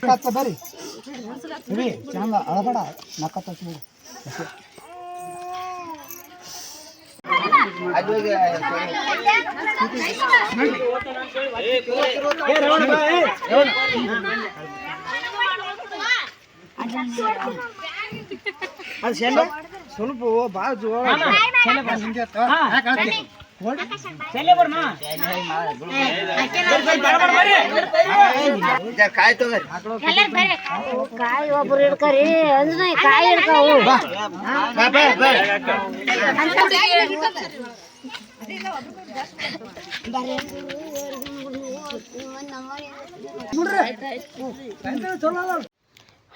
ಕಚ್ಚ ಬರ್ರಿ ರೀ ಚಂದ ಅಳಬೇಡ ನಕ್ಕತ್ತ ಅದು ಶೆಲ್ಲ ಸ್ವಲ್ಪ ಭಾಳ ಜೋರ ಕಾಯಿ ಒಬ್ರು ಹಿಡ್ಕರಿ ಅಂದ್ರೆ ಕಾಯಿ ಹಿಡ್ಕಾವು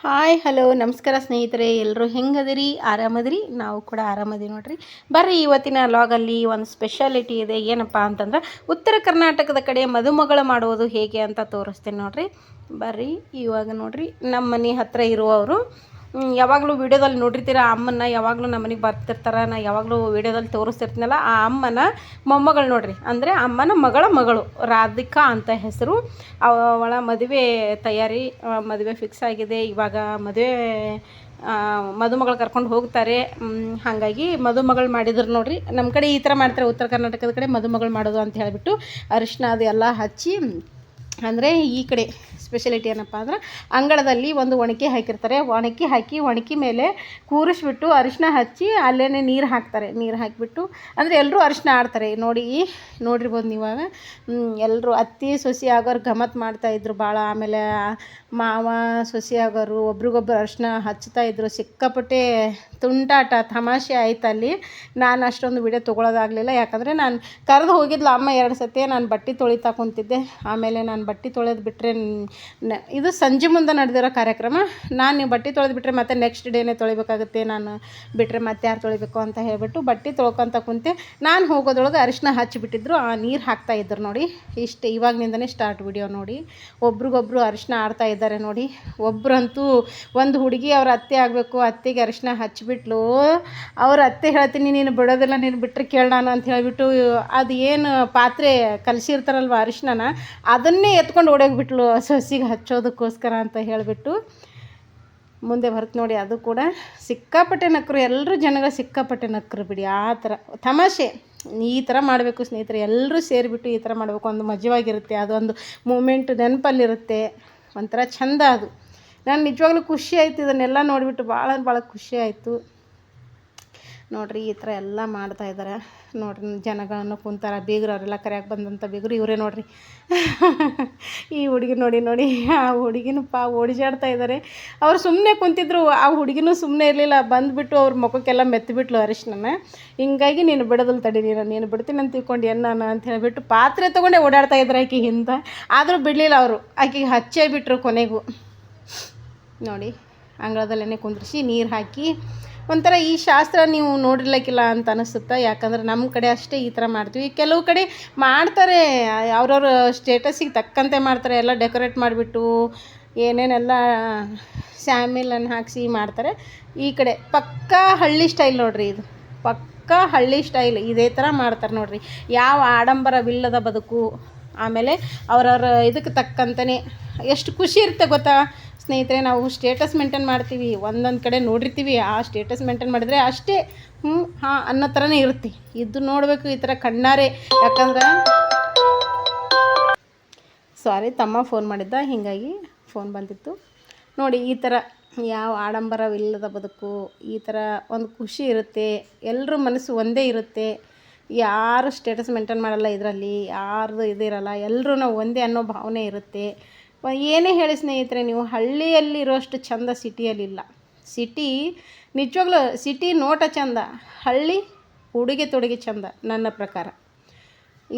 ಹಾಯ್ ಹಲೋ ನಮಸ್ಕಾರ ಸ್ನೇಹಿತರೆ, ಎಲ್ಲರೂ ಹೆಂಗದಿರಿ? ಆರಾಮದಿರಿ? ನಾವು ಕೂಡ ಆರಾಮದಿ ನೋಡ್ರಿ. ಬರ್ರಿ ಇವತ್ತಿನ ಲಾಗಲ್ಲಿ ಒಂದು ಸ್ಪೆಷಾಲಿಟಿ ಇದೆ. ಏನಪ್ಪ ಅಂತಂದ್ರೆ ಉತ್ತರ ಕರ್ನಾಟಕದ ಕಡೆ ಮದುಮಗಳು ಮಾಡುವುದು ಹೇಗೆ ಅಂತ ತೋರಿಸ್ತೇನೆ ನೋಡ್ರಿ. ಬರ್ರಿ ಇವಾಗ ನೋಡ್ರಿ ನಮ್ಮ ಮನೆ ಹತ್ತಿರ ಇರುವವರು ಯಾವಾಗಲೂ ವೀಡಿಯೋದಲ್ಲಿ ನೋಡಿರ್ತೀರ ಅಮ್ಮನ ಯಾವಾಗಲೂ ನಮ್ಮ ಮನೆಗೆ ಬರ್ತಿರ್ತಾರೆ. ನಾ ಯಾವಾಗಲೂ ವೀಡಿಯೋದಲ್ಲಿ ತೋರಿಸ್ತಿರ್ತೀನಲ್ಲ ಆ ಅಮ್ಮನ ಮೊಮ್ಮಗಳು ನೋಡ್ರಿ, ಅಂದರೆ ಅಮ್ಮನ ಮಗಳು ರಾಧಿಕಾ ಅಂತ ಹೆಸರು. ಅವಳ ಮದುವೆ ತಯಾರಿ, ಮದುವೆ ಫಿಕ್ಸ್ ಆಗಿದೆ. ಇವಾಗ ಮದುವೆ ಮದುಮಗಳು ಕರ್ಕೊಂಡು ಹೋಗ್ತಾರೆ. ಹಾಗಾಗಿ ಮದುಮಗಳು ಮಾಡಿದ್ರು ನೋಡ್ರಿ. ನಮ್ಮ ಕಡೆ ಈ ಥರ ಮಾಡ್ತಾರೆ, ಉತ್ತರ ಕರ್ನಾಟಕದ ಕಡೆ ಮದುಮಗಳು ಮಾಡೋದು ಅಂತ ಹೇಳಿಬಿಟ್ಟು ಅರಿಶಿನ ಅದು ಎಲ್ಲ ಹಚ್ಚಿ, ಅಂದರೆ ಈ ಕಡೆ ಸ್ಪೆಷಾಲಿಟಿ ಏನಪ್ಪ ಅಂದ್ರೆ ಅಂಗಳದಲ್ಲಿ ಒಂದು ಒಣಕೆ ಹಾಕಿರ್ತಾರೆ. ಒಣಕೆ ಹಾಕಿ ಒಣಕೆ ಮೇಲೆ ಕೂರಿಸ್ಬಿಟ್ಟು ಅರಿಶಿನ ಹಚ್ಚಿ ಅಲ್ಲೇ ನೀರು ಹಾಕ್ತಾರೆ. ನೀರು ಹಾಕಿಬಿಟ್ಟು ಅಂದರೆ ಎಲ್ಲರೂ ಅರಿಶಿನ ಆಡ್ತಾರೆ. ನೋಡಿರ್ಬೋದು ನೀವಾಗ ಎಲ್ಲರೂ ಅತ್ತಿ ಸೊಸೆ ಆಗೋರು ಗಮತ್ ಮಾಡ್ತಾಯಿದ್ರು ಭಾಳ. ಆಮೇಲೆ ಮಾವ ಸೊಸೆ ಆಗೋರು ಒಬ್ರಿಗೊಬ್ರು ಅರಿಶಿನ ಹಚ್ತಾಯಿದ್ರು. ಸಿಕ್ಕಾಪಟ್ಟೆ ತುಂಟಾಟ ತಮಾಷೆ ಆಯ್ತು ಅಲ್ಲಿ. ನಾನು ಅಷ್ಟೊಂದು ವಿಡಿಯೋ ತೊಗೊಳೋದಾಗಲಿಲ್ಲ, ಯಾಕಂದರೆ ನಾನು ಕರೆದು ಹೋಗಿದ್ಲು ಅಮ್ಮ 2 ಸತಿ. ನಾನು ಬಟ್ಟೆ ತೊಳಿತಾ ಕುಂತಿದ್ದೆ. ಆಮೇಲೆ ನಾನು ಬಟ್ಟೆ ತೊಳೆದು ಬಿಟ್ಟರೆ ಇದು ಸಂಜೆ ಮುಂದೆ ನಡೆದಿರೋ ಕಾರ್ಯಕ್ರಮ. ನಾನು ಬಟ್ಟೆ ತೊಳೆದು ಬಿಟ್ಟರೆ ಮತ್ತೆ ನೆಕ್ಸ್ಟ್ ಡೇನೇ ತೊಳಿಬೇಕಾಗುತ್ತೆ. ನಾನು ಬಿಟ್ಟರೆ ಮತ್ತೆ ಯಾರು ತೊಳಿಬೇಕು ಅಂತ ಹೇಳಿಬಿಟ್ಟು ಬಟ್ಟೆ ತೊಳ್ಕೊತ ಕುಂತೆ. ನಾನು ಹೋಗೋದ್ರೊಳಗೆ ಅರಿಶಿನ ಹಚ್ಚಿಬಿಟ್ಟಿದ್ರು, ಆ ನೀರು ಹಾಕ್ತಾಯಿದ್ರು ನೋಡಿ. ಇಷ್ಟು ಇವಾಗಿನಿಂದನೇ ಸ್ಟಾರ್ಟ್ ವಿಡಿಯೋ ನೋಡಿ. ಒಬ್ರಿಗೊಬ್ರು ಅರಿಶಿನ ಆಡ್ತಾ ಇದ್ದಾರೆ ನೋಡಿ. ಒಬ್ಬರಂತೂ ಒಂದು ಹುಡುಗಿ ಅವ್ರ ಅತ್ತೆ ಆಗಬೇಕು, ಅತ್ತೆಗೆ ಅರಿಶಿನ ಹಚ್ಚಿಬಿಟ್ಲು. ಅವ್ರ ಅತ್ತೆ ಹೇಳ್ತೀನಿ ನೀನು ಬಿಡೋದಿಲ್ಲ, ನೀನು ಬಿಟ್ಟರೆ ಕೇಳ ನಾನು ಅಂತ ಹೇಳಿಬಿಟ್ಟು ಅದು ಏನು ಪಾತ್ರೆ ಕಲಸಿರ್ತಾರಲ್ವ ಅರಿಶಿನ, ಅದನ್ನೇ ಎತ್ಕೊಂಡು ಓಡೋಗ್ಬಿಟ್ಲು ಸೊಸಿಗೆ ಹಚ್ಚೋದಕ್ಕೋಸ್ಕರ ಅಂತ ಹೇಳಿಬಿಟ್ಟು. ಮುಂದೆ ಬರುತ್ತೆ ನೋಡಿ. ಅದು ಕೂಡ ಸಿಕ್ಕಾಪಟ್ಟೆ ನಕ್ಕರು, ಎಲ್ಲರೂ ಜನಗಳು ಸಿಕ್ಕಾಪಟ್ಟೆ ನಕ್ಕರು ಬಿಡಿ. ಆ ಥರ ತಮಾಷೆ ಈ ಥರ ಮಾಡಬೇಕು ಸ್ನೇಹಿತರೆ. ಎಲ್ಲರೂ ಸೇರಿಬಿಟ್ಟು ಈ ಥರ ಮಾಡಬೇಕು. ಒಂದು ಮಜವಾಗಿರುತ್ತೆ, ಅದೊಂದು ಮೂಮೆಂಟ್ ನೆನಪಲ್ಲಿರುತ್ತೆ, ಒಂಥರ ಚೆಂದ ಅದು. ನಾನು ನಿಜವಾಗ್ಲೂ ಖುಷಿ ಆಯಿತು ಇದನ್ನೆಲ್ಲ ನೋಡಿಬಿಟ್ಟು, ಭಾಳ ಖುಷಿ ಆಯಿತು ನೋಡಿರಿ. ಈ ಥರ ಎಲ್ಲ ಮಾಡ್ತಾಯಿದ್ದಾರೆ ನೋಡ್ರಿ. ಜನಗಳನ್ನು ಕುಂತಾರ, ಬೀಗರು ಅವರೆಲ್ಲ ಕರೆಯಾಕೆ ಬಂದಂಥ ಬೀಗರು ಇವರೇ ನೋಡಿರಿ. ಈ ಹುಡುಗಿ ನೋಡಿ ಆ ಹುಡುಗಿನೂ ಓಡಿಜಾಡ್ತಾ ಇದ್ದಾರೆ. ಅವ್ರು ಸುಮ್ಮನೆ ಕುಂತಿದ್ರು, ಆ ಹುಡುಗಿನೂ ಸುಮ್ಮನೆ ಇರಲಿಲ್ಲ. ಬಂದುಬಿಟ್ಟು ಅವ್ರ ಮುಖಕ್ಕೆಲ್ಲ ಮೆತ್ತಿಬಿಟ್ಲು ಅರಿಶಿನ. ಹಿಂಗಾಗಿ ನೀನು ಬಿಡೋದಿಲ್ಲ ತಡಿ, ನೀನು ಬಿಡ್ತೀನಿ ಅಂತ ತಿಳ್ಕೊಂಡು ನಾನು ಅಂತ ಹೇಳಿಬಿಟ್ಟು ಪಾತ್ರೆ ತೊಗೊಂಡೆ ಓಡಾಡ್ತಾ ಇದ್ರು ಆಕೆ ಹಿಂದೆ. ಆದರೂ ಬಿಡಲಿಲ್ಲ ಅವರು, ಆಕೆಗೆ ಹಚ್ಚೇ ಬಿಟ್ಟರು ಕೊನೆಗೂ ನೋಡಿ. ಅಂಗಳದಲ್ಲೇ ಕುಂದ್ರಿಸಿ ನೀರು ಹಾಕಿ ಒಂಥರ ಈ ಶಾಸ್ತ್ರ ನೀವು ನೋಡಿರ್ಲಿಕ್ಕಿಲ್ಲ ಅಂತ ಅನಿಸುತ್ತೆ. ಯಾಕಂದ್ರೆ ನಮ್ಮ ಕಡೆ ಅಷ್ಟೇ ಈ ಥರ ಮಾಡ್ತೀವಿ. ಕೆಲವು ಕಡೆ ಮಾಡ್ತಾರೆ, ಅವ್ರವ್ರ ಸ್ಟೇಟಸ್ಸಿಗೆ ತಕ್ಕಂತೆ ಮಾಡ್ತಾರೆ. ಎಲ್ಲ ಡೆಕೋರೇಟ್ ಮಾಡಿಬಿಟ್ಟು ಏನೇನೆಲ್ಲ ಸ್ಯಾಮಿಲನ್ನು ಹಾಕಿಸಿ ಮಾಡ್ತಾರೆ. ಈ ಕಡೆ ಪಕ್ಕಾ ಹಳ್ಳಿ ಸ್ಟೈಲ್ ನೋಡಿರಿ, ಇದು ಪಕ್ಕಾ ಹಳ್ಳಿ ಸ್ಟೈಲ್. ಇದೇ ಥರ ಮಾಡ್ತಾರೆ ನೋಡಿರಿ. ಯಾವ ಆಡಂಬರವಿಲ್ಲದ ಬದುಕು. ಆಮೇಲೆ ಅವ್ರವ್ರ ಇದಕ್ಕೆ ತಕ್ಕಂತನೇ ಎಷ್ಟು ಖುಷಿ ಇರುತ್ತೆ ಗೊತ್ತಾ ಸ್ನೇಹಿತರೆ. ನಾವು ಸ್ಟೇಟಸ್ ಮೇಂಟೈನ್ ಮಾಡ್ತೀವಿ, ಒಂದೊಂದು ಕಡೆ ನೋಡಿರ್ತೀವಿ, ಆ ಸ್ಟೇಟಸ್ ಮೇಂಟೈನ್ ಮಾಡಿದರೆ ಅಷ್ಟೇ ಹಾಂ ಅನ್ನೋ ಥರನೇ ಇರುತ್ತೆ. ಇದು ನೋಡಬೇಕು ಈ ಥರ ಕಣ್ಣಾರೆ. ಯಾಕಂದ್ರೆ ಸಾರಿ ತಮ್ಮ ಫೋನ್ ಮಾಡಿದ್ದ, ಹೀಗಾಗಿ ಫೋನ್ ಬಂದಿತ್ತು ನೋಡಿ. ಈ ಥರ ಯಾವ ಆಡಂಬರವಿಲ್ಲದ ಬದುಕು, ಈ ಥರ ಒಂದು ಖುಷಿ ಇರುತ್ತೆ. ಎಲ್ಲರ ಮನಸ್ಸು ಒಂದೇ ಇರುತ್ತೆ. ಯಾರು ಸ್ಟೇಟಸ್ ಮೇಂಟೈನ್ ಮಾಡಲ್ಲ ಇದರಲ್ಲಿ, ಯಾರ್ದು ಇದಿರಲ್ಲ. ಎಲ್ಲರೂ ನಾವು ಒಂದೇ ಅನ್ನೋ ಭಾವನೆ ಇರುತ್ತೆ. ಏನೇ ಹೇಳಿ ಸ್ನೇಹಿತರೆ, ನೀವು ಹಳ್ಳಿಯಲ್ಲಿರೋಷ್ಟು ಚಂದ ಸಿಟಿಯಲ್ಲಿಲ್ಲ. ಸಿಟಿ ನಿಜವಾಗ್ಲೂ ಸಿಟಿ ನೋಟ ಚಂದ, ಹಳ್ಳಿ ಉಡುಗೆ ತೊಡುಗೆ ಚಂದ ನನ್ನ ಪ್ರಕಾರ.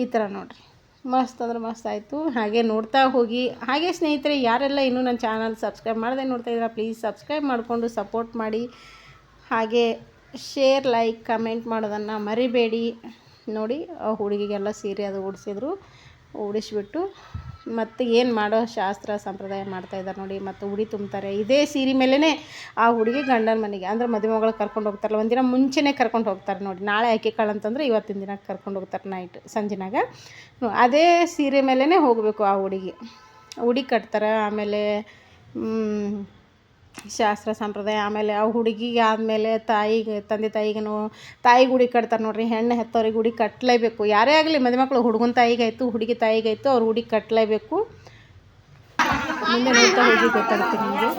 ಈ ಥರ ನೋಡಿರಿ, ಮಸ್ತ್ ಅಂದ್ರೆ ಮಸ್ತ್ ಆಯಿತು. ಹಾಗೆ ನೋಡ್ತಾ ಹೋಗಿ. ಹಾಗೆ ಸ್ನೇಹಿತರೆ, ಯಾರೆಲ್ಲ ಇನ್ನೂ ನನ್ನ ಚಾನಲ್ ಸಬ್ಸ್ಕ್ರೈಬ್ ಮಾಡದೆ ನೋಡ್ತಾಯಿದ್ದೀರಾ, ಪ್ಲೀಸ್ ಸಬ್ಸ್ಕ್ರೈಬ್ ಮಾಡಿಕೊಂಡು ಸಪೋರ್ಟ್ ಮಾಡಿ. ಹಾಗೆ ಶೇರ್, ಲೈಕ್, ಕಮೆಂಟ್ ಮಾಡೋದನ್ನು ಮರಿಬೇಡಿ ನೋಡಿ. ಆ ಹುಡುಗಿಗೆಲ್ಲ ಸೀರೆ ಅದು ಉಡಿಸಿದ್ರು, ಉಡಿಸ್ಬಿಟ್ಟು ಮತ್ತು ಏನು ಮಾಡೋ ಶಾಸ್ತ್ರ ಸಂಪ್ರದಾಯ ಮಾಡ್ತಾಯಿದ್ದಾರೆ ನೋಡಿ. ಮತ್ತು ಉಡಿ ತುಂಬ್ತಾರೆ. ಇದೇ ಸೀರೆ ಮೇಲೇ ಆ ಹುಡುಗಿ ಗಂಡನ ಮನೆಗೆ, ಅಂದರೆ ಮದುವೆ ಮಗಳು ಕರ್ಕೊಂಡು ಹೋಗ್ತಾರಲ್ಲ, ಒಂದಿನ ಮುಂಚೆನೇ ಕರ್ಕೊಂಡು ಹೋಗ್ತಾರೆ ನೋಡಿ. ನಾಳೆ ಆಕೆ ಕಾಳಂತಂದ್ರೆ ಇವತ್ತಿನ ದಿನ ಕರ್ಕೊಂಡು ಹೋಗ್ತಾರೆ ನೈಟ್ ಸಂಜೆನಾಗ. ಅದೇ ಸೀರೆ ಮೇಲೇ ಹೋಗಬೇಕು ಆ ಹುಡುಗಿ. ಉಡಿ ಕಟ್ತಾರೆ. ಆಮೇಲೆ ಶಾಸ್ತ್ರ ಸಂಪ್ರದಾಯ. ಆಮೇಲೆ ಆ ಹುಡುಗಿಗೆ ಆದಮೇಲೆ ತಂದೆ ತಾಯಿಗೆ ಉಡಿ ಕಟ್ತಾರೆ ನೋಡಿರಿ. ಹೆಣ್ಣು ಹೆತ್ತವ್ರಿಗೆ ಉಡಿ ಕಟ್ಟಲೇಬೇಕು. ಯಾರೇ ಆಗಲಿ ಮದುಮಕ್ಳು, ಹುಡುಗನ ತಾಯಿಗಾಯಿತು ಹುಡುಗಿ ತಾಯಿಗಾಯಿತು ಅವ್ರು ಉಡಿ ಕಟ್ಟಲೇಬೇಕು. ಮುಂದೆ ನೋಡ್ತಾ ಹೋಗಿ ಗೊತ್ತಾಗುತ್ತೆ ನಿಮಗೆ.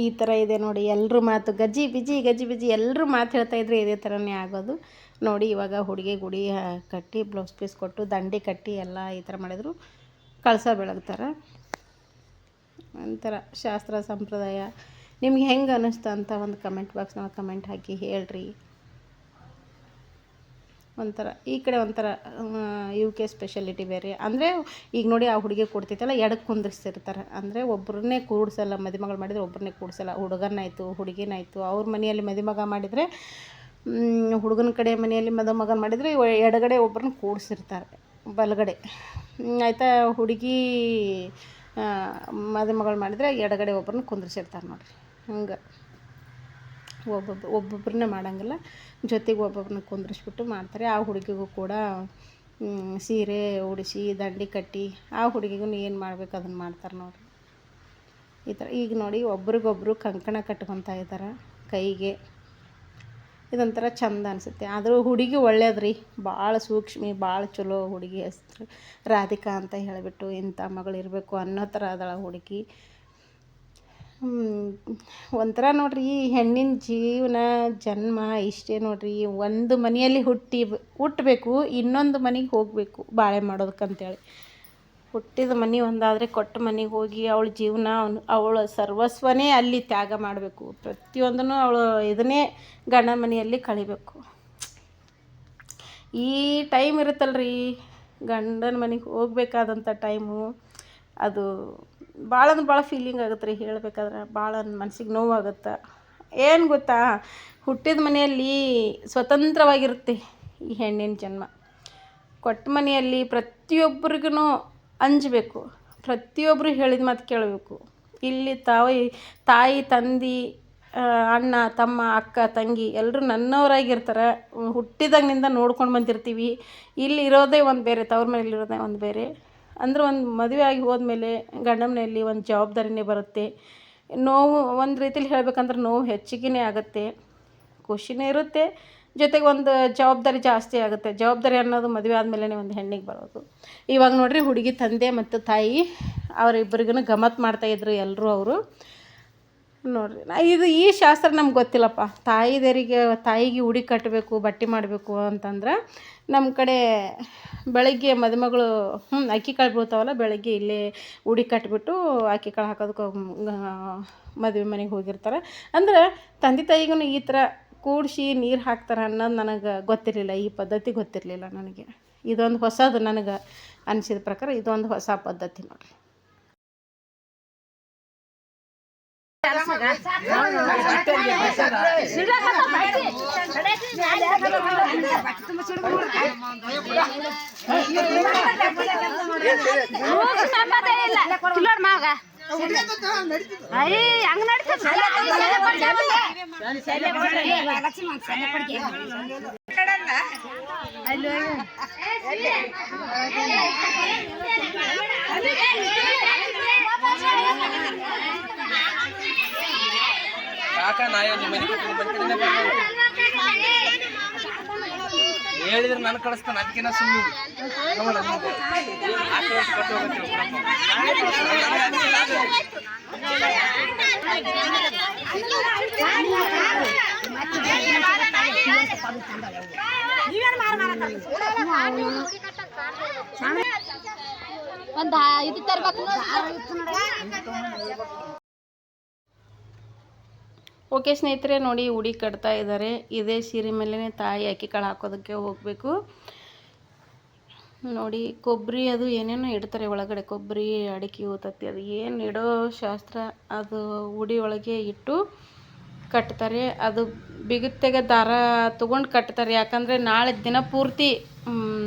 ಈ ಥರ ಇದೆ ನೋಡಿ. ಎಲ್ಲರೂ ಮಾತು ಗಜ್ಜಿ ಬಿಜಿ ಎಲ್ಲರೂ ಮಾತು ಹೇಳ್ತಾಯಿದ್ರೆ ಇದೇ ಥರನೇ ಆಗೋದು ನೋಡಿ. ಇವಾಗ ಹುಡುಗಿ ಗುಡಿ ಕಟ್ಟಿ ಬ್ಲೌಸ್ ಪೀಸ್ ಕೊಟ್ಟು ದಂಡಿ ಕಟ್ಟಿ ಎಲ್ಲ ಈ ಥರ ಮಾಡಿದ್ರು. ಕಳಸ ಬೆಳಗ್ತಾರೆ. ಒಂಥರ ಶಾಸ್ತ್ರ ಸಂಪ್ರದಾಯ ನಿಮ್ಗೆ ಹೆಂಗೆ ಅನ್ನಿಸ್ತು ಅಂತ ಒಂದು ಕಮೆಂಟ್ ಬಾಕ್ಸ್ನಾಗ ಕಮೆಂಟ್ ಹಾಕಿ ಹೇಳ್ರಿ. ಒಂಥರ ಈ ಕಡೆ ಒಂಥರ UK ಸ್ಪೆಷಾಲಿಟಿ ಬೇರೆ. ಅಂದರೆ ಈಗ ನೋಡಿ ಆ ಹುಡುಗಿ ಕೊಡ್ತೈತಲ್ಲ ಎಡಕ್ಕೆ ಕುಂದಿರ್ಸಿರ್ತಾರೆ. ಅಂದರೆ ಒಬ್ಬರನ್ನೇ ಕೂಡಿಸಲ್ಲ. ಮದುಮಗಳು ಮಾಡಿದರೆ ಒಬ್ಬರನ್ನೇ ಕೂಡಿಸಲ್ಲ. ಹುಡುಗನಾಯಿತು ಹುಡುಗಿನಾಯಿತು ಅವ್ರ ಮನೆಯಲ್ಲಿ ಮದುಮಗ ಮಾಡಿದರೆ, ಹುಡುಗನ ಕಡೆ ಮನೆಯಲ್ಲಿ ಮದುಮಗನ ಮಾಡಿದರೆ ಎಡಗಡೆ ಒಬ್ಬರನ್ನ ಕೂಡಿಸಿರ್ತಾರೆ, ಬಲಗಡೆ ಆಯಿತಾ. ಹುಡುಗಿ ಮದುಮಗಳು ಮಾಡಿದರೆ ಎಡಗಡೆ ಒಬ್ಬರನ್ನ ಕುಂದಿರ್ಸಿರ್ತಾರೆ ನೋಡಿರಿ. ಹಂಗೆ ಒಬ್ಬೊಬ್ಬರನ್ನೇ ಮಾಡೋಂಗಿಲ್ಲ, ಜೊತೆಗೆ ಒಬ್ಬೊಬ್ಬರನ್ನ ಕುಂದ್ರಿಸ್ಬಿಟ್ಟು ಮಾಡ್ತಾರೆ. ಆ ಹುಡುಗಿಗೂ ಕೂಡ ಸೀರೆ ಉಡಿಸಿ ದಂಡಿ ಕಟ್ಟಿ ಆ ಹುಡುಗಿಗೂ ಏನು ಮಾಡ್ಬೇಕು ಅದನ್ನು ಮಾಡ್ತಾರೆ ನೋಡಿರಿ. ಈ ಥರ ಈಗ ನೋಡಿ ಒಬ್ರಿಗೊಬ್ಬರು ಕಂಕಣ ಕಟ್ಕೊತಾ ಇದ್ದಾರೆ ಕೈಗೆ. ಇದೊಂಥರ ಚಂದ ಅನಿಸುತ್ತೆ. ಆದರೂ ಹುಡುಗಿ ಒಳ್ಳೇದ್ರಿ, ಭಾಳ ಸೂಕ್ಷ್ಮಿ, ಭಾಳ ಚಲೋ ಹುಡುಗಿ. ಹೆಸ್ರು ರಾಧಿಕಾ ಅಂತ ಹೇಳಿಬಿಟ್ಟು ಇಂಥ ಮಗಳಿರಬೇಕು ಅನ್ನೋ ಥರ ಅದಳ ಹುಡುಗಿ. ಒಂಥರ ನೋಡ್ರಿ, ಹೆಣ್ಣಿನ ಜೀವನ ಜನ್ಮ ಇಷ್ಟೇ ನೋಡ್ರಿ. ಒಂದು ಮನೆಯಲ್ಲಿ ಹುಟ್ಟಬೇಕು, ಇನ್ನೊಂದು ಮನೆಗೆ ಹೋಗಬೇಕು ಬಾಳೆ ಮಾಡೋದಕ್ಕಂತೇಳಿ. ಹುಟ್ಟಿದ ಮನೆ ಒಂದಾದರೆ ಕೊಟ್ಟ ಮನೆಗೆ ಹೋಗಿ ಅವಳ ಜೀವನ ಅವಳ ಸರ್ವಸ್ವನೇ ಅಲ್ಲಿ ತ್ಯಾಗ ಮಾಡಬೇಕು. ಪ್ರತಿಯೊಂದನ್ನು ಅವಳು ಇದನ್ನೇ ಗಂಡನ ಮನೆಯಲ್ಲಿ ಕಳಿಬೇಕು. ಈ ಟೈಮ್ ಇರುತ್ತಲ್ರಿ ಗಂಡನ ಮನೆಗೆ ಹೋಗ್ಬೇಕಾದಂಥ ಟೈಮು, ಅದು ಭಾಳ ಫೀಲಿಂಗ್ ಆಗುತ್ತೆ ರೀ. ಹೇಳಬೇಕಾದ್ರೆ ಭಾಳ ಮನಸ್ಸಿಗೆ ನೋವಾಗುತ್ತೆ. ಏನು ಗೊತ್ತಾ, ಹುಟ್ಟಿದ ಮನೆಯಲ್ಲಿ ಸ್ವತಂತ್ರವಾಗಿರುತ್ತೆ ಈ ಹೆಣ್ಣಿನ ಜನ್ಮ. ಕೊಟ್ಟ ಮನೆಯಲ್ಲಿ ಪ್ರತಿಯೊಬ್ಬರಿಗೂ ಅಂಜಬೇಕು, ಪ್ರತಿಯೊಬ್ಬರು ಹೇಳಿದ ಮಾತು ಕೇಳಬೇಕು. ಇಲ್ಲಿ ತಾಯಿ ತಂದೆ ಅಣ್ಣ ತಮ್ಮ ಅಕ್ಕ ತಂಗಿ ಎಲ್ಲರೂ ನನ್ನವರಾಗಿರ್ತಾರೆ. ಹುಟ್ಟಿದಾಗಿನಿಂದ ನೋಡ್ಕೊಂಡು ಬಂದಿರ್ತೀವಿ. ಇಲ್ಲಿ ಇರೋದೇ ಒಂದು ಬೇರೆ, ತವ್ರ ಮನೇಲಿ ಇರೋದೇ ಒಂದು ಬೇರೆ. ಅಂದ್ರೆ ಒಂದು ಮದುವೆ ಆಗಿ ಹೋದ್ಮೇಲೆ ಗಂಡನ ಮನೆಯಲ್ಲಿ ಒಂದು ಜವಾಬ್ದಾರಿನೇ ಬರುತ್ತೆ. ನೋವು ಒಂದು ರೀತಿಲಿ ಹೇಳ್ಬೇಕಂದ್ರೆ ನೋವು ಹೆಚ್ಚಿಗೆ ಆಗುತ್ತೆ, ಖುಷಿನೇ ಇರುತ್ತೆ, ಜೊತೆಗೆ ಒಂದು ಜವಾಬ್ದಾರಿ ಜಾಸ್ತಿ ಆಗುತ್ತೆ. ಜವಾಬ್ದಾರಿ ಅನ್ನೋದು ಮದುವೆ ಆದಮೇಲೆ ಒಂದು ಹೆಣ್ಣಿಗೆ ಬರೋದು. ಇವಾಗ ನೋಡಿರಿ ಹುಡುಗಿ ತಂದೆ ಮತ್ತು ತಾಯಿ ಅವರಿಬ್ಬರಿಗೂ ಗಮತ್ ಮಾಡ್ತಾಯಿದ್ರು ಎಲ್ಲರೂ. ಅವರು ನೋಡಿರಿ ಈ ಶಾಸ್ತ್ರ ನಮ್ಗೆ ಗೊತ್ತಿಲ್ಲಪ್ಪ. ತಾಯಿಗೆ ಉಡಿ ಕಟ್ಟಬೇಕು, ಬಟ್ಟೆ ಮಾಡಬೇಕು ಅಂತಂದ್ರೆ ನಮ್ಮ ಕಡೆ ಬೆಳಗ್ಗೆ ಮದುಮಗಳು ಅಕ್ಕಿ ಕಾಳು ಬೀಳ್ತಾವಲ್ಲ, ಬೆಳಗ್ಗೆ ಇಲ್ಲೇ ಉಡಿ ಕಟ್ಟಿಬಿಟ್ಟು ಅಕ್ಕಿ ಕಾಳು ಹಾಕೋದಕ್ಕೆ ಮದುವೆ ಮನೆಗೆ ಹೋಗಿರ್ತಾರೆ. ಅಂದ್ರೆ ತಂದೆ ತಾಯಿಗೂ ಈ ಥರ ಕೂಡಿಸಿ ನೀರು ಹಾಕ್ತಾರೆ ಅನ್ನೋದು ನನಗೆ ಗೊತ್ತಿರಲಿಲ್ಲ. ಈ ಪದ್ಧತಿ ಗೊತ್ತಿರಲಿಲ್ಲ ನನಗೆ. ಇದೊಂದು ಹೊಸದು ನನಗೆ ಅನಿಸಿದ ಪ್ರಕಾರ. ಇದೊಂದು ಹೊಸ ಪದ್ಧತಿ ನೋಡಿರಿ. ಅಯ್ಯ ಹಂಗ ನಡೀತದ ಹೇಳಿದ್ರೆ ನಾನು ಕಳಿಸ್ತಾನೆ ಅದಕ್ಕೆ ನಾ ಸುಮ್ಮನೆ ಒಂದ ಇದು ತರ್ಬೇಕು. ಓಕೆ ಸ್ನೇಹಿತರೆ, ನೋಡಿ ಉಡಿ ಕಟ್ತಾ ಇದ್ದಾರೆ. ಇದೇ ಸೀರೆ ಮೇಲೇ ತಾಯಿ ಅಕ್ಕಿ ಕಾಳು ಹಾಕೋದಕ್ಕೆ ಹೋಗಬೇಕು. ನೋಡಿ ಕೊಬ್ಬರಿ ಅದು ಏನೇನೋ ಇಡ್ತಾರೆ ಒಳಗಡೆ, ಕೊಬ್ಬರಿ ಅಡಿಕೆ ಊತತ್ತಿ ಅದು ಏನು ಇಡೋ ಶಾಸ್ತ್ರ, ಅದು ಉಡಿ ಒಳಗೆ ಇಟ್ಟು ಕಟ್ತಾರೆ. ಅದು ಬಿಗುತ್ತೆಗೆ ದಾರ ತೊಗೊಂಡು ಕಟ್ತಾರೆ. ಯಾಕಂದರೆ ನಾಳೆ ದಿನ ಪೂರ್ತಿ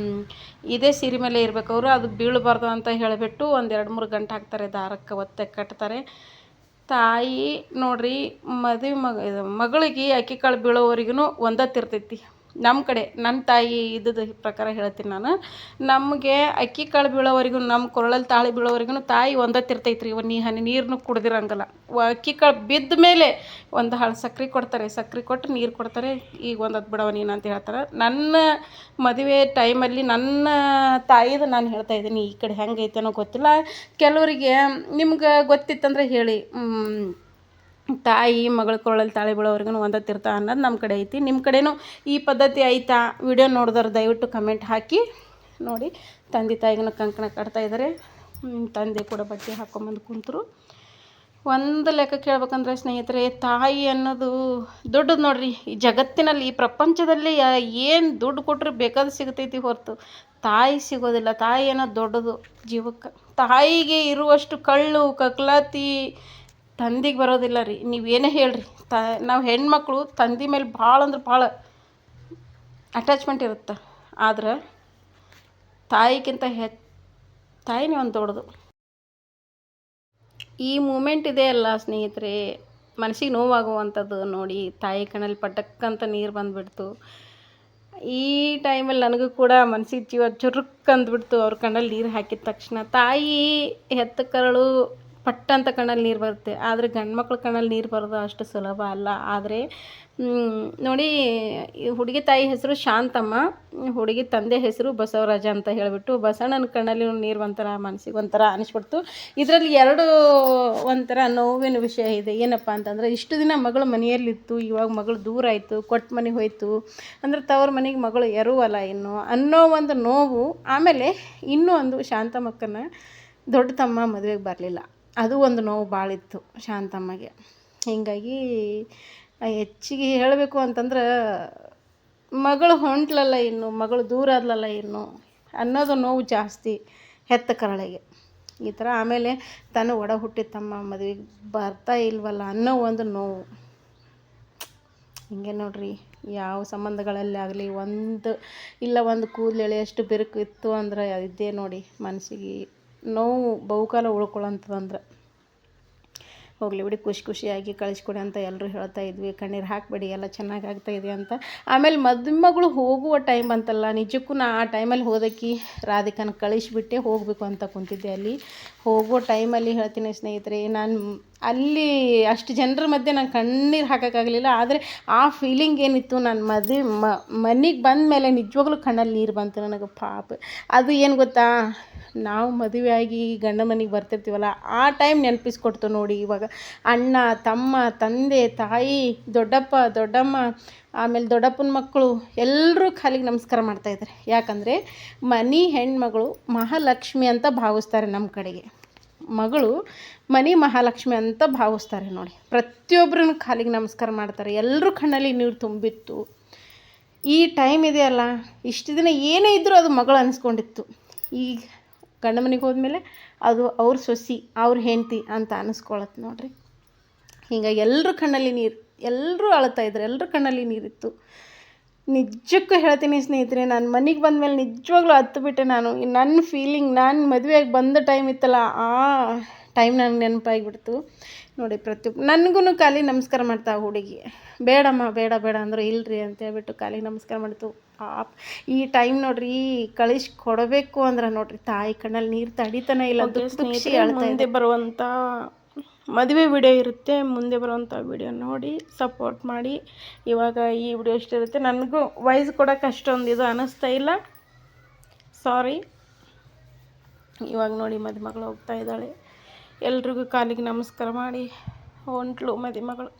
ಇದೇ ಸೀರೆ ಮೇಲೆ ಇರಬೇಕು ಅವರು, ಅದು ಬೀಳಬಾರ್ದು ಅಂತ ಹೇಳಿಬಿಟ್ಟು ಒಂದು 2-3 ಗಂಟೆ ಹಾಕ್ತಾರೆ ದಾರಕ್ಕೆ ಒತ್ತೆ ಕಟ್ತಾರೆ. ತಾಯಿ ನೋಡ್ರಿ ಮದುವೆ ಮಗಳಿಗೆ ಅಕ್ಕಿ ಕಾಳು ಬೀಳೋವರೆಗೂ ಒಂದತ್ತಿರ್ತೈತಿ. ನಮ್ಮ ಕಡೆ ನನ್ನ ತಾಯಿ ಇದ್ದದ ಪ್ರಕಾರ ಹೇಳ್ತೀನಿ ನಾನು, ನಮಗೆ ಅಕ್ಕಿ ಕಾಳು ಬೀಳೋವರೆಗೂ ನಮ್ಮ ಕೊರಳಲ್ಲಿ ತಾಳಿ ಬೀಳೋವರೆಗೂ ತಾಯಿ ಒಂದತ್ತಿರ್ತೈತ್ರಿ. ಹನಿ ನೀರನ್ನು ಕುಡ್ದಿರಂಗಲ್ಲ. ಅಕ್ಕಿ ಕಾಳು ಬಿದ್ದ ಮೇಲೆ ಒಂದು ಹಳೆ ಸಕ್ರೆ ಕೊಡ್ತಾರೆ, ಸಕ್ರೆ ಕೊಟ್ಟು ನೀರು ಕೊಡ್ತಾರೆ. ಈಗ ಒಂದತ್ತು ಬಿಡವ ನೀನು ಅಂತ ಹೇಳ್ತಾರೆ. ನನ್ನ ಮದುವೆ ಟೈಮಲ್ಲಿ ನನ್ನ ತಾಯಿದು ನಾನು ಹೇಳ್ತಾ ಇದ್ದೀನಿ. ಈ ಕಡೆ ಹೆಂಗೈತೆನೋ ಗೊತ್ತಿಲ್ಲ, ಕೆಲವರಿಗೆ ನಿಮ್ಗೆ ಗೊತ್ತಿತ್ತಂದ್ರೆ ಹೇಳಿ. ತಾಯಿ ಮಗಳ ಕೊರಳಲ್ಲಿ ತಾಳಿ ಬೀಳೋವರೆಗೂ ಒಂದತ್ತಿರ್ತ ಅನ್ನೋದು ನಮ್ಮ ಕಡೆ ಐತಿ. ನಿಮ್ಮ ಕಡೆನೂ ಈ ಪದ್ಧತಿ ಐತಾ? ವಿಡಿಯೋ ನೋಡಿದವ್ರು ದಯವಿಟ್ಟು ಕಮೆಂಟ್ ಹಾಕಿ. ನೋಡಿ ತಂದೆ ತಾಯಿಗೂ ಕಂಕಣ ಕಟ್ತಾ ಇದ್ದಾರೆ. ತಂದೆ ಕೂಡ ಬಟ್ಟೆ ಹಾಕ್ಕೊಂಬಂದು ಕುಂತರು. ಒಂದು ಲೆಕ್ಕ ಕೇಳ್ಬೇಕಂದ್ರೆ ಸ್ನೇಹಿತರೆ, ತಾಯಿ ಅನ್ನೋದು ದೊಡ್ಡದು ನೋಡ್ರಿ. ಈ ಜಗತ್ತಿನಲ್ಲಿ, ಈ ಪ್ರಪಂಚದಲ್ಲಿ ಏನು ದುಡ್ಡು ಕೊಟ್ಟರೆ ಬೇಕಾದ ಸಿಗ್ತೈತಿ ಹೊರತು ತಾಯಿ ಸಿಗೋದಿಲ್ಲ. ತಾಯಿ ಅನ್ನೋದು ದೊಡ್ಡದು ಜೀವಕ್ಕೆ. ತಾಯಿಗೆ ಇರುವಷ್ಟು ಕಳ್ಳು ಕಕ್ಲಾತಿ ತಂದೆಗೆ ಬರೋದಿಲ್ಲ ರೀ. ನೀವೇನೇ ಹೇಳ್ರಿ, ನಾವು ಹೆಣ್ಮಕ್ಳು ತಂದೆ ಮೇಲೆ ಭಾಳ ಅಂದ್ರೆ ಭಾಳ ಅಟ್ಯಾಚ್ಮೆಂಟ್ ಇರುತ್ತೆ. ಆದ್ರೆ ತಾಯಿಗಿಂತ ತಾಯಿನೇ ಒಂದು ದೊಡ್ಡದು. ಈ ಮೂಮೆಂಟ್ ಇದೆ ಅಲ್ಲ ಸ್ನೇಹಿತರೆ, ಮನಸ್ಸಿಗೆ ನೋವಾಗುವಂಥದ್ದು. ನೋಡಿ ತಾಯಿ ಕಣ್ಣಲ್ಲಿ ಪಟಕ್ಕಂತ ನೀರು ಬಂದುಬಿಡ್ತು. ಈ ಟೈಮಲ್ಲಿ ನನಗೂ ಕೂಡ ಮನಸ್ಸಿಗೆ ಜೀವ ಚುರುಕ್ ಅಂದ್ಬಿಡ್ತು ಅವ್ರ ಕಣ್ಣಲ್ಲಿ ನೀರು ಹಾಕಿದ ತಕ್ಷಣ. ತಾಯಿ ಹೆತ್ತ ಕರಳು ಪಟ್ಟಂತ ಕಣ್ಣಲ್ಲಿ ನೀರು ಬರುತ್ತೆ, ಆದರೆ ಗಂಡು ಮಕ್ಳ ಕಣ್ಣಲ್ಲಿ ನೀರು ಬರೋದು ಅಷ್ಟು ಸುಲಭ ಅಲ್ಲ. ಆದರೆ ನೋಡಿ, ಹುಡುಗಿ ತಾಯಿ ಹೆಸರು ಶಾಂತಮ್ಮ, ಹುಡುಗಿ ತಂದೆ ಹೆಸರು ಬಸವರಾಜ ಅಂತ ಹೇಳಿಬಿಟ್ಟು ಬಸವಣ್ಣನ ಕಣ್ಣಲ್ಲಿ ನೀರು ಒಂಥರ ಮನಸ್ಸಿಗೆ ಒಂಥರ ಅನಿಸ್ಬಿಡ್ತು. ಇದರಲ್ಲಿ ಎರಡು ಒಂಥರ ನೋವಿನ ವಿಷಯ ಇದೆ. ಏನಪ್ಪ ಅಂತಂದರೆ, ಇಷ್ಟು ದಿನ ಮಗಳು ಮನೆಯಲ್ಲಿತ್ತು, ಇವಾಗ ಮಗಳು ದೂರ ಆಯಿತು, ಕೊಟ್ಟ ಮನೆಗೆ ಹೋಯ್ತು ಅಂದರೆ ತವ್ರ ಮನೆಗೆ ಮಗಳು ಎರುವಲ್ಲ ಇನ್ನು ಅನ್ನೋ ಒಂದು ನೋವು. ಆಮೇಲೆ ಇನ್ನೂ ಒಂದು, ಶಾಂತಮ್ಮಕ್ಕನ ದೊಡ್ಡ ತಮ್ಮ ಮದುವೆಗೆ ಬರಲಿಲ್ಲ, ಅದು ಒಂದು ನೋವು ಭಾಳಿತ್ತು ಶಾಂತಮ್ಮಗೆ. ಹೀಗಾಗಿ ಹೆಚ್ಚಿಗೆ ಹೇಳಬೇಕು ಅಂತಂದ್ರೆ, ಮಗಳು ಹೊಂಟ್ಲಲ್ಲ ಇನ್ನು, ಮಗಳು ದೂರ ಆದ್ಲಲ್ಲ ಇನ್ನು ಅನ್ನೋದು ನೋವು ಜಾಸ್ತಿ ಹೆತ್ತ ಕರಳಿಗೆ. ಈ ಥರ ಆಮೇಲೆ ತಾನು ಒಡ ಹುಟ್ಟಿದ ತಮ್ಮ ಮದುವೆಗೆ ಬರ್ತಾ ಇಲ್ವಲ್ಲ ಅನ್ನೋ ಒಂದು ನೋವು. ಹಿಂಗೆ ನೋಡ್ರಿ, ಯಾವ ಸಂಬಂಧಗಳಲ್ಲಿ ಆಗಲಿ ಒಂದು ಕೂದಲು ಎಳೆಯಷ್ಟು ಬಿರುಕು ಇತ್ತು ಅಂದ್ರೆ ಇದ್ದೇ ನೋಡಿ ಮನಸ್ಸಿಗೆ ನೋವು ಬಹುಕಾಲ ಉಳ್ಕೊಳ್ಳೋಂಥದ್ದಂದ್ರೆ. ಹೋಗಲಿ ಬಿಡಿ, ಖುಷಿಯಾಗಿ ಕಳಿಸ್ಕೊಡಿ ಅಂತ ಎಲ್ಲರೂ ಹೇಳ್ತಾ ಇದ್ವಿ. ಕಣ್ಣೀರು ಹಾಕಬೇಡಿ, ಎಲ್ಲ ಚೆನ್ನಾಗಿ ಆಗ್ತಾಯಿದೆ ಅಂತ. ಆಮೇಲೆ ಮದುಮಗಳು ಹೋಗುವ ಟೈಮ್ ಅಂತಲ್ಲ, ನಿಜಕ್ಕೂ ನಾ ಆ ಟೈಮಲ್ಲಿ ಹೋದಕ್ಕೆ ರಾಧಿಕಾನ ಕಳಿಸ್ಬಿಟ್ಟೆ ಹೋಗಬೇಕು ಅಂತ ಕುಂತಿದ್ದೆ. ಅಲ್ಲಿ ಹೋಗೋ ಟೈಮಲ್ಲಿ ಹೇಳ್ತೀನಿ ಸ್ನೇಹಿತರೆ, ನಾನು ಅಲ್ಲಿ ಅಷ್ಟು ಜನರ ಮಧ್ಯೆ ನಾನು ಕಣ್ಣೀರು ಹಾಕೋಕ್ಕಾಗಲಿಲ್ಲ. ಆದರೆ ಆ ಫೀಲಿಂಗ್ ಏನಿತ್ತು, ನಾನು ಮನೆಗೆ ಬಂದ ಮೇಲೆ ನಿಜವಾಗ್ಲೂ ಕಣ್ಣಲ್ಲಿ ನೀರು ಬಂತು ನನಗೆ. ಪಾಪ ಅದು ಏನು ಗೊತ್ತಾ, ನಾವು ಮದುವೆ ಆಗಿ ಗಂಡ ಮನೆಗೆ ಬರ್ತಿರ್ತೀವಲ್ಲ, ಆ ಟೈಮ್ ನೆನಪಿಸ್ಕೊಡ್ತು ನೋಡಿ. ಇವಾಗ ಅಣ್ಣ ತಮ್ಮ ತಂದೆ ತಾಯಿ ದೊಡ್ಡಪ್ಪ ದೊಡ್ಡಮ್ಮ ಆಮೇಲೆ ದೊಡ್ಡಪ್ಪನ ಮಕ್ಕಳು ಎಲ್ಲರೂ ಕಾಲಿಗೆ ನಮಸ್ಕಾರ ಮಾಡ್ತಾಯಿದ್ದಾರೆ. ಯಾಕಂದರೆ ಮನೆ ಹೆಣ್ಮಗಳು ಮಹಾಲಕ್ಷ್ಮಿ ಅಂತ ಭಾವಿಸ್ತಾರೆ. ನಮ್ಮ ಕಡೆಗೆ ಮಗಳು ಮನೆ ಮಹಾಲಕ್ಷ್ಮಿ ಅಂತ ಭಾವಿಸ್ತಾರೆ ನೋಡಿ. ಪ್ರತಿಯೊಬ್ಬರನ್ನು ಕಾಲಿಗೆ ನಮಸ್ಕಾರ ಮಾಡ್ತಾರೆ. ಎಲ್ಲರೂ ಕಣ್ಣಲ್ಲಿ ನೀರು ತುಂಬಿತ್ತು. ಈ ಟೈಮ್ ಇದೆಯಲ್ಲ, ಇಷ್ಟು ದಿನ ಏನೇ ಇದ್ದರೂ ಅದು ಮಗಳು ಅನಿಸ್ಕೊಂಡಿತ್ತು. ಈಗ ಗಂಡ ಮನೆಗೆ ಹೋದ್ಮೇಲೆ ಅದು ಅವ್ರ ಸೊಸಿ, ಅವ್ರ ಹೆಂಡತಿ ಅಂತ ಅನ್ನಿಸ್ಕೊಳತ್ತೆ ನೋಡ್ರಿ. ಹೀಗಾಗಿ ಎಲ್ಲರ ಕಣ್ಣಲ್ಲಿ ನೀರು, ಎಲ್ಲರೂ ಅಳ್ತಾಯಿದ್ರು, ಎಲ್ಲರ ಕಣ್ಣಲ್ಲಿ ನೀರಿತ್ತು. ನಿಜಕ್ಕೂ ಹೇಳ್ತೀನಿ ಸ್ನೇಹಿತರೆ, ನಾನು ಮನೆಗೆ ಬಂದಮೇಲೆ ನಿಜವಾಗ್ಲೂ ಹತ್ತು ಬಿಟ್ಟೆ. ನಾನು ನನ್ನ ಫೀಲಿಂಗ್, ನಾನು ಮದುವೆಯಾಗಿ ಬಂದ ಟೈಮ್ ಇತ್ತಲ್ಲ, ಆ ಟೈಮ್ ನನಗೆ ನೆನಪಾಗಿಬಿಡ್ತು ನೋಡಿ. ಪ್ರತಿಯೊಬ್ಬ ನನಗೂ ಕಾಲಿಗೆ ನಮಸ್ಕಾರ ಮಾಡ್ತಾ ಹುಡುಗಿ. ಬೇಡಮ್ಮ ಬೇಡ ಬೇಡ ಅಂದ್ರೆ ಇಲ್ಲರಿ ಅಂತ ಹೇಳ್ಬಿಟ್ಟು ಕಾಲಿಗೆ ನಮಸ್ಕಾರ ಮಾಡ್ತು. ಈ ಟೈಮ್ ನೋಡ್ರಿ ಕಳಿಸಿ ಕೊಡಬೇಕು ಅಂದ್ರೆ ನೋಡ್ರಿ ತಾಯಿ ಕಣ್ಣಲ್ಲಿ ನೀರು ತಡಿತಾನೆ ಇಲ್ಲ. ಮುಂದೆ ಬರುವಂಥ ಮದುವೆ ವಿಡಿಯೋ ಇರುತ್ತೆ, ಮುಂದೆ ಬರುವಂಥ ವಿಡಿಯೋ ನೋಡಿ ಸಪೋರ್ಟ್ ಮಾಡಿ. ಇವಾಗ ಈ ವಿಡಿಯೋ ಇಷ್ಟ ಇರುತ್ತೆ. ನನಗೂ ವಾಯ್ಸ್ ಕೊಡೋಕೆ ಅಷ್ಟೊಂದು ಇದು ಅನ್ನಿಸ್ತಾ ಇಲ್ಲ, ಸಾರಿ. ಇವಾಗ ನೋಡಿ ಮದುಮಗಳು ಹೋಗ್ತಾ ಇದ್ದಾಳೆ. ಎಲ್ರಿಗೂ ಕಾಲಿಗೆ ನಮಸ್ಕಾರ ಮಾಡಿ ಹೊಂಟ್ಲು ಮದುಮಗಳು.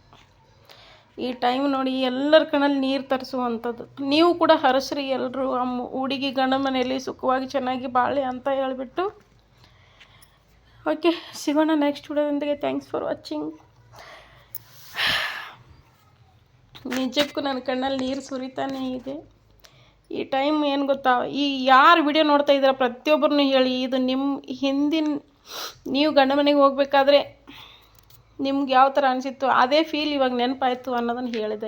ಈ ಟೈಮ್ ನೋಡಿ ಎಲ್ಲರ ಕಣ್ಣಲ್ಲಿ ನೀರು ತರಿಸುವಂಥದ್ದು. ನೀವು ಕೂಡ ಹರಸ್ರಿ ಎಲ್ಲರೂ ಹುಡುಗಿ ಗಂಡ ಮನೆಯಲ್ಲಿ ಸುಖವಾಗಿ ಚೆನ್ನಾಗಿ ಬಾಳೆ ಅಂತ ಹೇಳಿಬಿಟ್ಟು. ಓಕೆ, ಸಿಗೋಣ ನೆಕ್ಸ್ಟ್ ವಿಡಿಯೋದೊಂದಿಗೆ. Thanks for watching. ನಿಜಕ್ಕೂ ನನ್ನ ಕಣ್ಣಲ್ಲಿ ನೀರು ಸುರಿತಾನೇ ಇದೆ. ಈ ಟೈಮ್ ಏನು ಗೊತ್ತಾ, ಈ ಯಾರು ವಿಡಿಯೋ ನೋಡ್ತಾ ಇದ್ದೀರ ಪ್ರತಿಯೊಬ್ಬರನ್ನು ಹೇಳಿ, ಇದು ನಿಮ್ಮ ಹಿಂದಿನ ನೀವು ಗಂಡ ಮನೆಗೆ ಹೋಗ್ಬೇಕಾದ್ರೆ ನಿಮ್ಗೆ ಯಾವ ಥರ ಅನಿಸಿತ್ತು ಅದೇ ಫೀಲ್ ಇವಾಗ ನೆನಪಾಯಿತು ಅನ್ನೋದನ್ನು ಹೇಳಿದೆ.